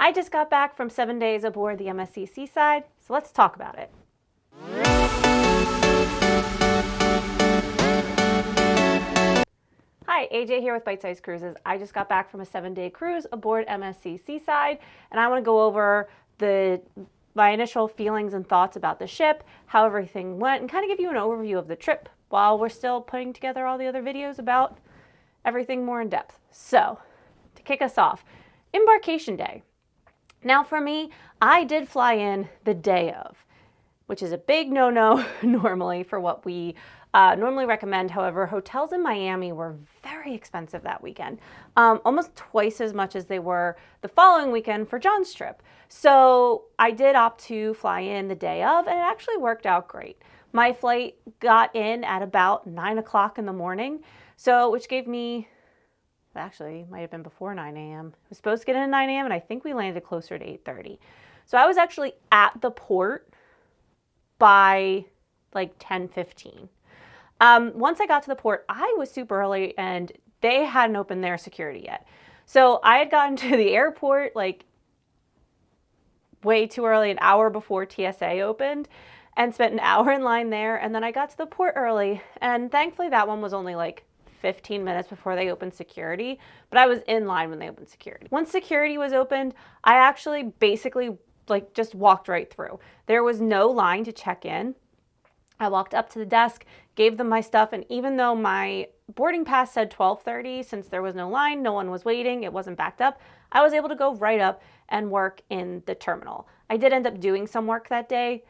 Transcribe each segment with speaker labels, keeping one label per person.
Speaker 1: I just got back from 7 days aboard the MSC Seaside, so let's talk about it. Hi, AJ here with Byte Size Cruises. I just got back from a 7-day cruise aboard MSC Seaside, and I want to go over my initial feelings and thoughts about the ship, how everything went, and kind of give you an overview of the trip while we're still putting together all the other videos about everything more in depth. So, to kick us off, embarkation day. Now for me, I did fly in the day of, which is a big no-no normally for what we normally recommend. However, hotels in Miami were very expensive that weekend, almost twice as much as they were the following weekend for John's trip. So I did opt to fly in the day of, and it actually worked out great. My flight got in at about 9 o'clock in the morning, which gave me, actually might have been before 9 a.m. I was supposed to get in at 9 a.m. and I think we landed closer to 8:30. So I was actually at the port by like 10:15. Once I got to the port, I was super early and they hadn't opened their security yet. So I had gotten to the airport like way too early, an hour before TSA opened, and spent an hour in line there. And then I got to the port early, and thankfully that one was only like 15 minutes before they opened security, but I was in line when they opened security. Once security was opened, I actually basically just walked right through. There was no line to check in. I walked up to the desk, gave them my stuff, and even though my boarding pass said 12:30, since there was no line, no one was waiting, it wasn't backed up, I was able to go right up and work in the terminal. I did end up doing some work that day,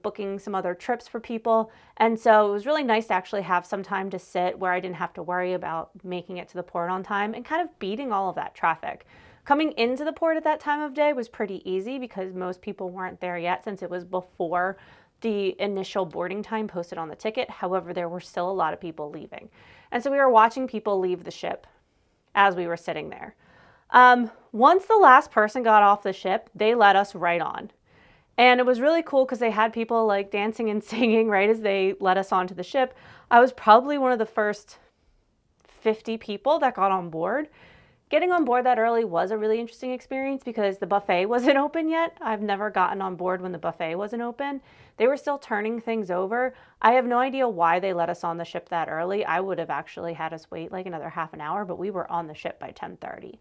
Speaker 1: booking some other trips for people, and so it was really nice to actually have some time to sit where I didn't have to worry about making it to the port on time and kind of beating all of that traffic. Coming into the port at that time of day was pretty easy because most people weren't there yet, since it was before the initial boarding time posted on the ticket. However, there were still a lot of people leaving. And so we were watching people leave the ship as we were sitting there. Once the last person got off the ship, they let us right on. And it was really cool because they had people like dancing and singing right as they let us onto the ship. I was probably one of the first 50 people that got on board. Getting on board that early was a really interesting experience because the buffet wasn't open yet. I've never gotten on board when the buffet wasn't open. They were still turning things over. I have no idea why they let us on the ship that early. I would have actually had us wait like another half an hour, but we were on the ship by 10:30.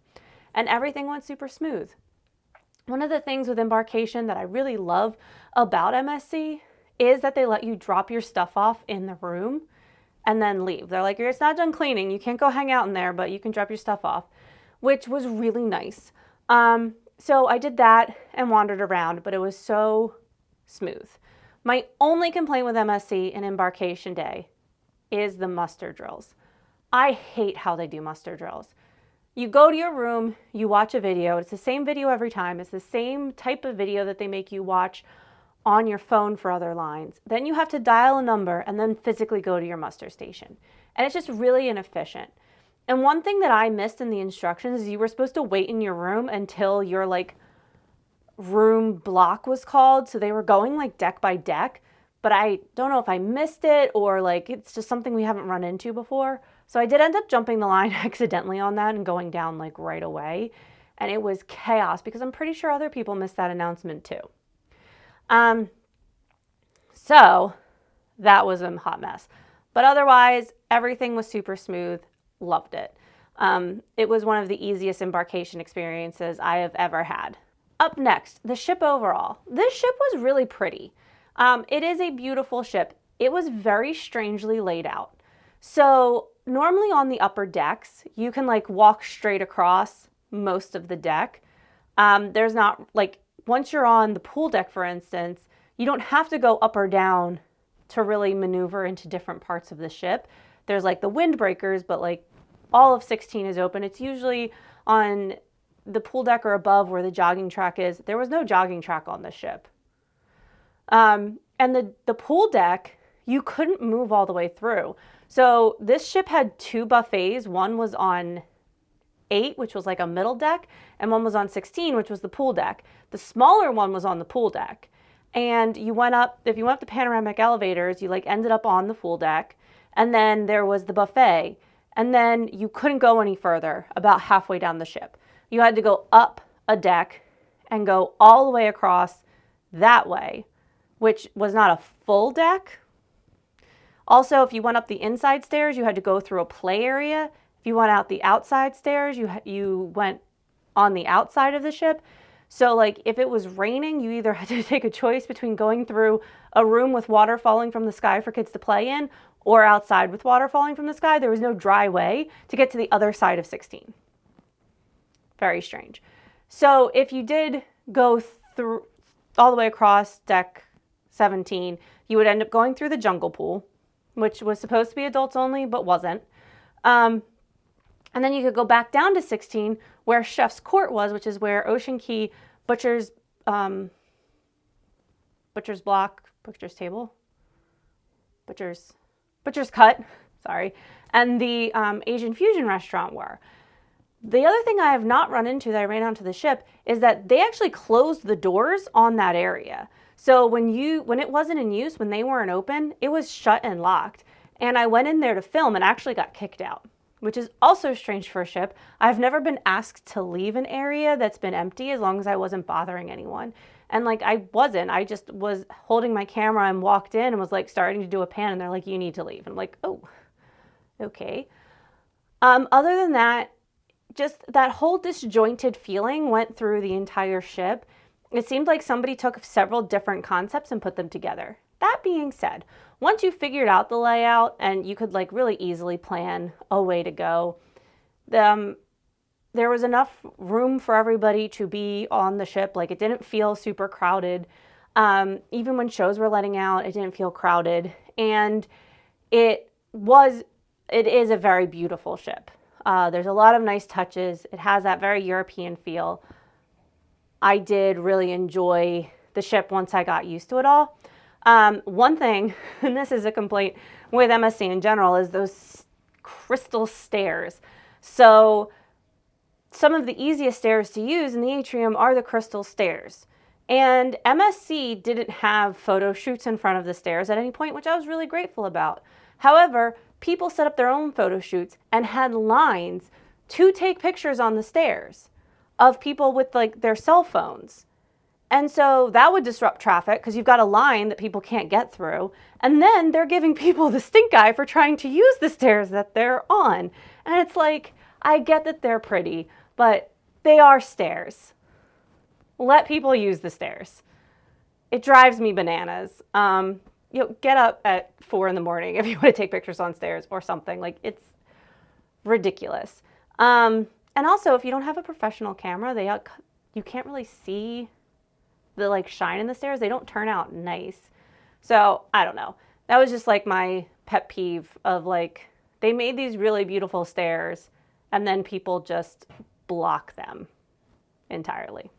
Speaker 1: And everything went super smooth. One of the things with embarkation that I really love about MSC is that they let you drop your stuff off in the room and then leave. They're like, it's not done cleaning. You can't go hang out in there, but you can drop your stuff off, which was really nice. So I did that and wandered around, but it was so smooth. My only complaint with MSC and embarkation day is the muster drills. I hate how they do muster drills. You go to your room, you watch a video. It's the same video every time. It's the same type of video that they make you watch on your phone for other lines. Then you have to dial a number and then physically go to your muster station. And it's just really inefficient. And one thing that I missed in the instructions is you were supposed to wait in your room until your room block was called. So they were going deck by deck, but I don't know if I missed it or it's just something we haven't run into before. So I did end up jumping the line accidentally on that and going down right away. And it was chaos because I'm pretty sure other people missed that announcement too. So that was a hot mess, but otherwise everything was super smooth. Loved it. It was one of the easiest embarkation experiences I have ever had. Up next, the ship overall. This ship was really pretty. It is a beautiful ship. It was very strangely laid out. So normally on the upper decks, you can walk straight across most of the deck. There's not once you're on the pool deck, for instance, you don't have to go up or down to really maneuver into different parts of the ship. There's the windbreakers, but all of 16 is open. It's usually on the pool deck or above where the jogging track is. There was no jogging track on the ship. And the pool deck, you couldn't move all the way through. So this ship had 2 buffets. One was on 8, which was a middle deck, and one was on 16, which was the pool deck. The smaller one was on the pool deck. And you went up, if you went up the panoramic elevators, you ended up on the pool deck. And then there was the buffet. And then you couldn't go any further about halfway down the ship. You had to go up a deck and go all the way across that way, which was not a full deck. Also, if you went up the inside stairs, you had to go through a play area. If you went out the outside stairs, you went on the outside of the ship. So like if it was raining, you either had to take a choice between going through a room with water falling from the sky for kids to play in or outside with water falling from the sky. There was no dry way to get to the other side of 16. Very strange. So if you did go through all the way across deck 17, you would end up going through the jungle pool, which was supposed to be adults only, but wasn't. And then you could go back down to 16 where Chef's Court was, which is where Ocean Key, Butcher's Block, Butcher's Table, Butcher's Cut, sorry, and the Asian Fusion restaurant were. The other thing I have not run into that I ran onto the ship is that they actually closed the doors on that area. So when it wasn't in use, when they weren't open, it was shut and locked. And I went in there to film and actually got kicked out, which is also strange for a ship. I've never been asked to leave an area that's been empty as long as I wasn't bothering anyone. And like I wasn't, I just was holding my camera and walked in and was like starting to do a pan and they're like, you need to leave. And I'm like, oh, okay. Other than that, just that whole disjointed feeling went through the entire ship. It seemed like somebody took several different concepts and put them together. That being said, once you figured out the layout and you could like really easily plan a way to go, there was enough room for everybody to be on the ship. Like it didn't feel super crowded. Even when shows were letting out, it didn't feel crowded. And it is a very beautiful ship. There's a lot of nice touches. It has that very European feel. I did really enjoy the ship once I got used to it all. One thing, and this is a complaint with MSC in general, is those crystal stairs. So some of the easiest stairs to use in the atrium are the crystal stairs. And MSC didn't have photo shoots in front of the stairs at any point, which I was really grateful about. However, people set up their own photo shoots and had lines to take pictures on the stairs of people with like their cell phones. And so that would disrupt traffic because you've got a line that people can't get through. And then they're giving people the stink eye for trying to use the stairs that they're on. And it's like, I get that they're pretty, but they are stairs. Let people use the stairs. It drives me bananas. Get up at 4 a.m. if you want to take pictures on stairs or something. Like, it's ridiculous. And also, if you don't have a professional camera, you can't really see the like shine in the stairs. They don't turn out nice. So I don't know. That was just like my pet peeve of like, they made these really beautiful stairs and then people just block them entirely.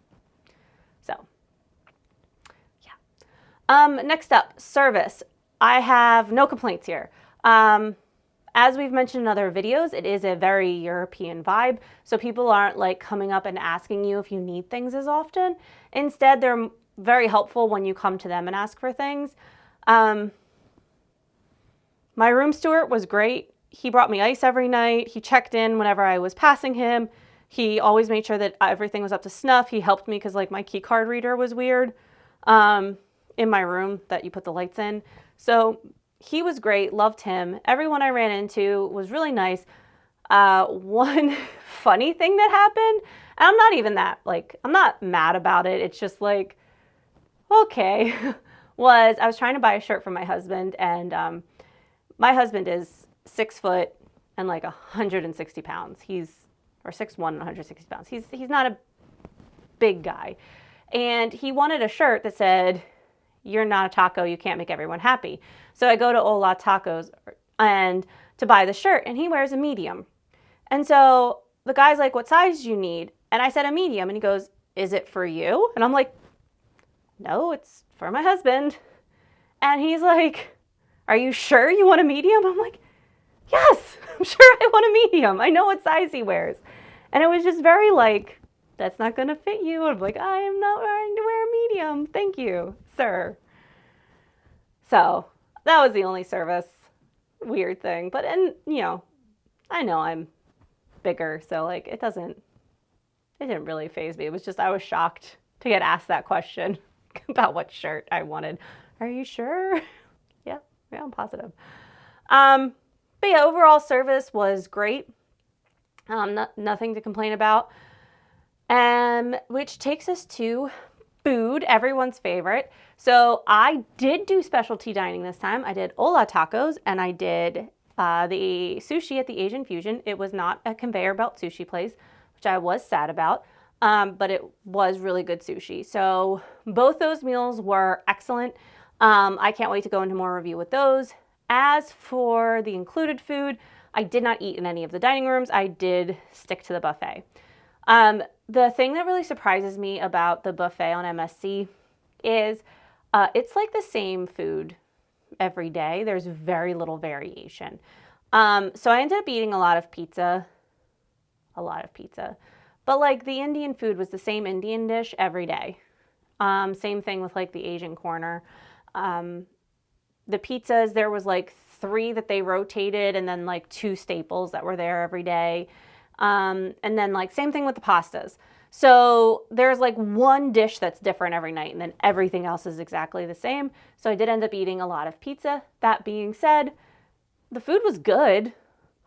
Speaker 1: So yeah. Next up, service. I have no complaints here. As we've mentioned in other videos, it is a very European vibe. So people aren't like coming up and asking you if you need things as often. Instead, they're very helpful when you come to them and ask for things. My room steward was great. He brought me ice every night. He checked in whenever I was passing him. He always made sure that everything was up to snuff. He helped me because like my key card reader was weird in my room that you put the lights in. So he was great, loved him. Everyone I ran into was really nice. One funny thing that happened, and I'm not even that, like, I'm not mad about it. It's just like, okay, was I was trying to buy a shirt for my husband, and my husband is 6 foot and like 160 pounds. Or 6'1" and 160 pounds. He's not a big guy. And he wanted a shirt that said, "You're not a taco, you can't make everyone happy." So I go to Hola Tacos and to buy the shirt, and he wears a medium. And so the guy's like, "What size do you need?" And I said a medium, and he goes, "Is it for you?" And I'm like, "No, it's for my husband." And he's like, "Are you sure you want a medium?" I'm like, "Yes, I'm sure I want a medium. I know what size he wears." And it was just very like, "That's not going to fit you." I'm like, "I am not wearing to wear a medium. Thank you, sir." So that was the only service weird thing. But, and you know I'm bigger, so like it didn't really faze me. It was just, I was shocked to get asked that question about what shirt I wanted. Are you sure? Yeah, I'm positive. But yeah, overall service was great. Nothing to complain about. Which takes us to food, everyone's favorite. So I did do specialty dining this time. I did Ola tacos and I did the sushi at the Asian Fusion. It was not a conveyor belt sushi place, which I was sad about, but it was really good sushi. So both those meals were excellent. I can't wait to go into more review with those. As for the included food, I did not eat in any of the dining rooms. I did stick to the buffet. The thing that really surprises me about the buffet on MSC is it's like the same food every day. There's very little variation. So I ended up eating a lot of pizza. But like the Indian food was the same Indian dish every day. Same thing with like the Asian corner. The pizzas, there was like 3 that they rotated and then like 2 staples that were there every day. And then like same thing with the pastas. So there's like one dish that's different every night and then everything else is exactly the same. So I did end up eating a lot of pizza. That being said, the food was good.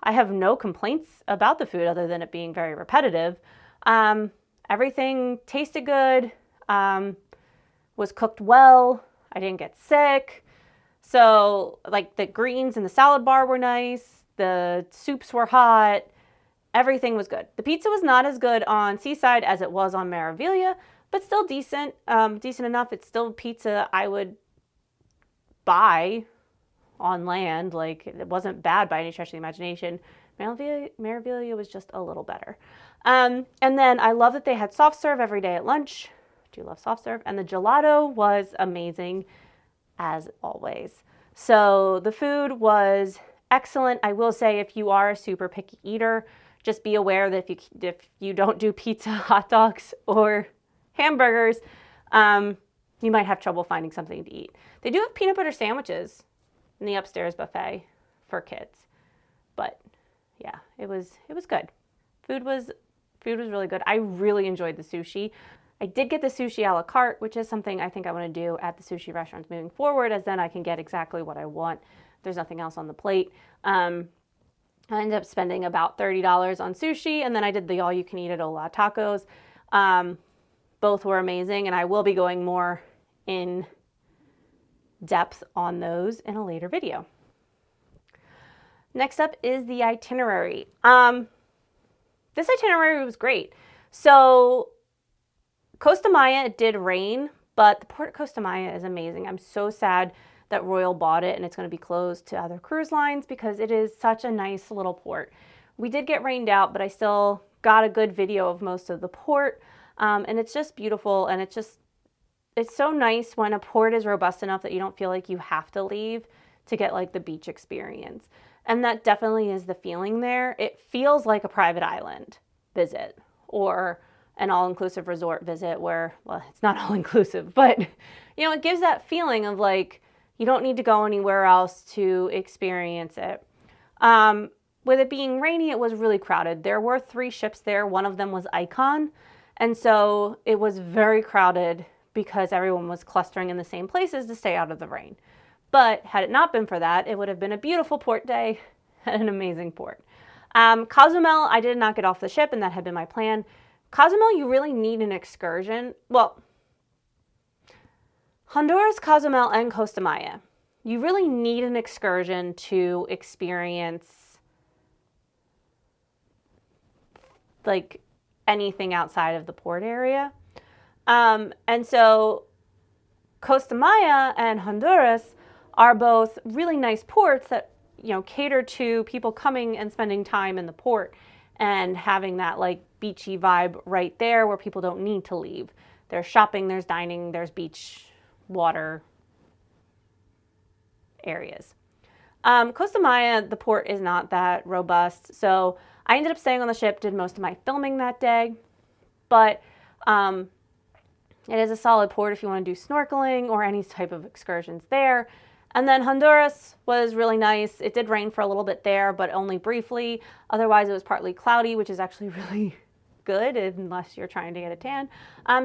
Speaker 1: I have no complaints about the food other than it being very repetitive. Everything tasted good, was cooked well. I didn't get sick. So like the greens in the salad bar were nice. The soups were hot. Everything was good. The pizza was not as good on Seaside as it was on Meraviglia, but still decent, decent enough. It's still pizza I would buy on land. Like it wasn't bad by any stretch of the imagination. Meraviglia was just a little better. And then I love that they had soft serve every day at lunch. I do love soft serve. And the gelato was amazing as always. So the food was excellent. I will say if you are a super picky eater, just be aware that if you don't do pizza, hot dogs, or hamburgers, you might have trouble finding something to eat. They do have peanut butter sandwiches in the upstairs buffet for kids, but yeah, it was good. Food was really good. I really enjoyed the sushi. I did get the sushi a la carte, which is something I think I want to do at the sushi restaurants moving forward, as then I can get exactly what I want. There's nothing else on the plate. I ended up spending about $30 on sushi, and then I did the all-you-can-eat at Ola tacos. Both were amazing, and I will be going more in depth on those in a later video. Next up is the itinerary. This itinerary was great. So Costa Maya, it did rain, but the port of Costa Maya is amazing. I'm so sad that Royal bought it and it's going to be closed to other cruise lines because it is such a nice little port. We did get rained out, but I still got a good video of most of the port. And it's just beautiful, and it's so nice when a port is robust enough that you don't feel like you have to leave to get like the beach experience. And that definitely is the feeling there. It feels like a private island visit or an all-inclusive resort visit where, well, it's not all-inclusive, but you know, it gives that feeling of like, you don't need to go anywhere else to experience it. With it being rainy, it was really crowded. There were 3 ships there. One of them was Icon. And so it was very crowded because everyone was clustering in the same places to stay out of the rain. But had it not been for that, it would have been a beautiful port day and an amazing port. Cozumel, I did not get off the ship, and that had been my plan. Cozumel, you really need an excursion. Well, Honduras, Cozumel, and Costa Maya. You really need an excursion to experience like anything outside of the port area. And so Costa Maya and Honduras are both really nice ports that, you know, cater to people coming and spending time in the port and having that like beachy vibe right there where people don't need to leave. There's shopping, there's dining, there's beach, water areas. Costa Maya, the port is not that robust, so I ended up staying on the ship, did most of my filming that day, but it is a solid port if you want to do snorkeling or any type of excursions there. And then Honduras was really nice. It did rain for a little bit there, but only briefly. Otherwise, it was partly cloudy, which is actually really good unless you're trying to get a tan,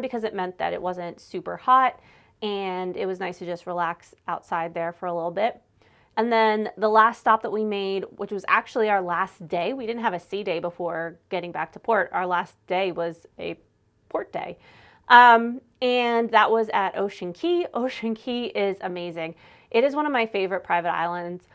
Speaker 1: because it meant that it wasn't super hot and it was nice to just relax outside there for a little bit. And then the last stop that we made, which was actually our last day, we didn't have a sea day before getting back to port. Our last day was a port day. And that was at Ocean Key. Ocean Key is amazing. It is one of my favorite private islands.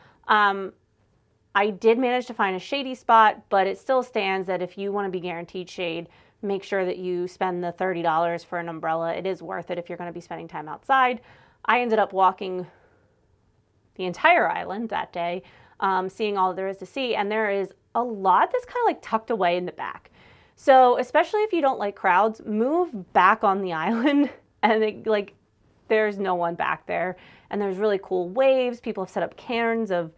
Speaker 1: I did manage to find a shady spot, but it still stands that if you want to be guaranteed shade, make sure that you spend the $30 for an umbrella. It is worth it if you're going to be spending time outside. I ended up walking the entire island that day, seeing all there is to see, and there is a lot that's kind of like tucked away in the back. So especially if you don't like crowds, move back on the island, and there's no one back there, and there's really cool waves. People have set up cairns of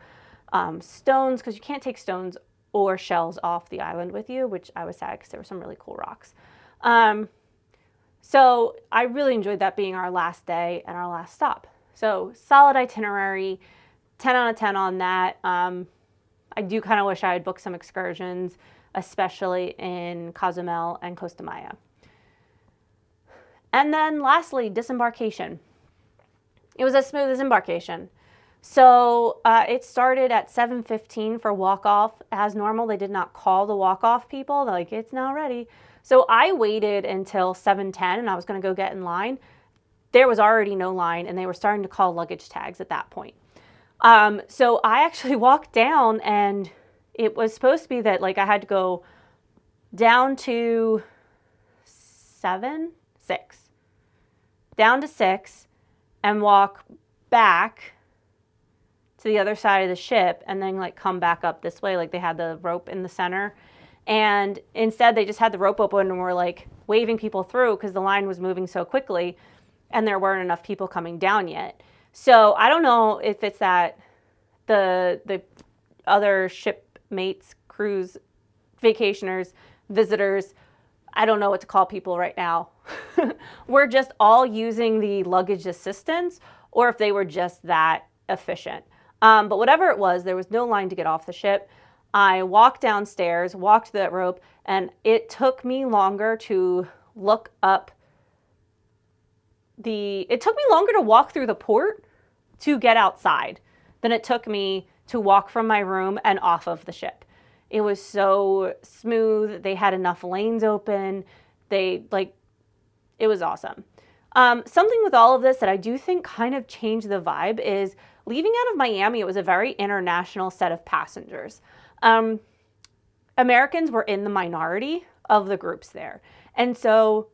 Speaker 1: stones, because you can't take stones or shells off the island with you, which I was sad because there were some really cool rocks. So I really enjoyed that being our last day and our last stop. So solid itinerary, 10 out of 10 on that. I do kind of wish I had booked some excursions, especially in Cozumel and Costa Maya. And then lastly, disembarkation. It was as smooth as embarkation. So it started at 7:15 for walk-off. As normal, they did not call the walk-off people. They're like, it's now ready. So I waited until 7:10 and I was going to go get in line. There was already no line, and they were starting to call luggage tags at that point. So I actually walked down, and it was supposed to be that I had to go down to 6, down to 6, and walk back to the other side of the ship, and then come back up this way. They had the rope in the center, and instead they just had the rope open and were waving people through because the line was moving so quickly. And there weren't enough people coming down yet. So I don't know if it's that the other shipmates, cruise, vacationers, visitors, I don't know what to call people right now, we're just all using the luggage assistance, or if they were just that efficient. But whatever it was, there was no line to get off the ship. I walked downstairs, walked that rope, and it took me longer to look up it took me longer to walk through the port to get outside than it took me to walk from my room and off of the ship. It was so smooth. They had enough lanes open. It was awesome. Something with all of this that I do think kind of changed the vibe is leaving out of Miami, it was a very international set of passengers. Americans were in the minority of the groups there. And so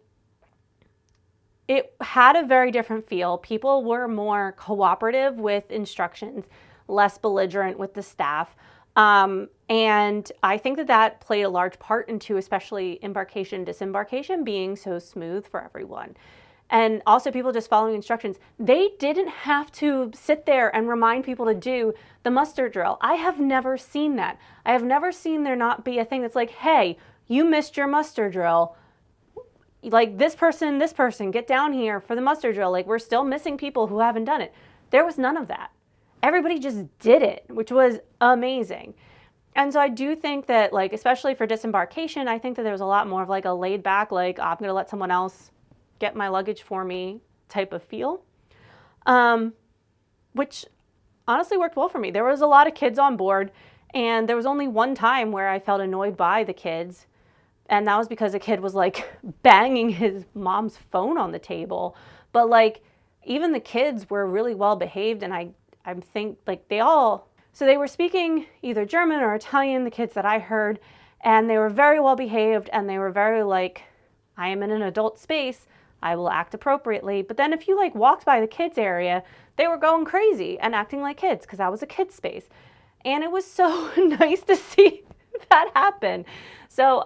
Speaker 1: it had a very different feel. People were more cooperative with instructions, less belligerent with the staff. And I think that played a large part into especially embarkation, disembarkation being so smooth for everyone. And also people just following instructions. They didn't have to sit there and remind people to do the muster drill. I have never seen that. I have never seen there not be a thing that's like, hey, you missed your muster drill. This person, get down here for the muster drill. We're still missing people who haven't done it. There was none of that. Everybody just did it, which was amazing. And so I do think that, especially for disembarkation, I think that there was a lot more of a laid back, I'm going to let someone else get my luggage for me type of feel, which honestly worked well for me. There was a lot of kids on board, and there was only one time where I felt annoyed by the kids. And that was because a kid was banging his mom's phone on the table. But even the kids were really well behaved. And I think so they were speaking either German or Italian, the kids that I heard, and they were very well behaved. And they were very I am in an adult space. I will act appropriately. But then if you walked by the kids area, they were going crazy and acting like kids because that was a kids space. And it was so nice to see that happen. So,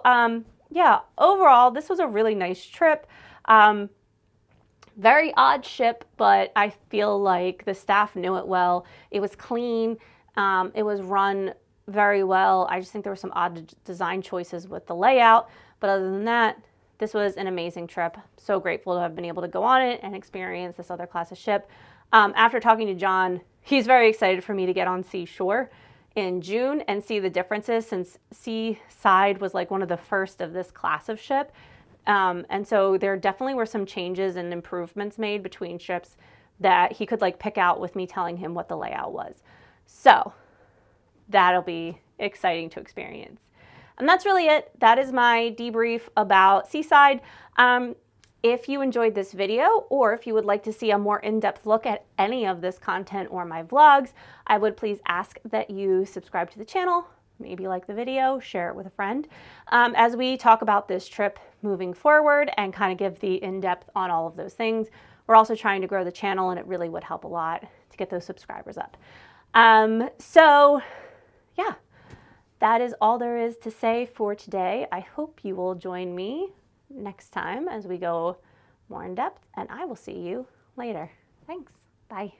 Speaker 1: yeah, overall, this was a really nice trip. Very odd ship, but I feel like the staff knew it well. It was clean. It was run very well. I just think there were some odd design choices with the layout. But other than that, this was an amazing trip. So grateful to have been able to go on it and experience this other class of ship. After talking to John, he's very excited for me to get on seashore. in June and see the differences, since Seaside was like one of the first of this class of ship. And so there definitely were some changes and improvements made between ships that he could like pick out with me telling him what the layout was. So that'll be exciting to experience. And that's really it. That is my debrief about Seaside. If you enjoyed this video, or if you would like to see a more in-depth look at any of this content or my vlogs, I would please ask that you subscribe to the channel, maybe like the video, share it with a friend, as we talk about this trip moving forward and kind of give the in-depth on all of those things. We're also trying to grow the channel, and it really would help a lot to get those subscribers up. So yeah, that is all there is to say for today. I hope you will join me next time as we go more in depth, and I will see you later. Thanks. Bye.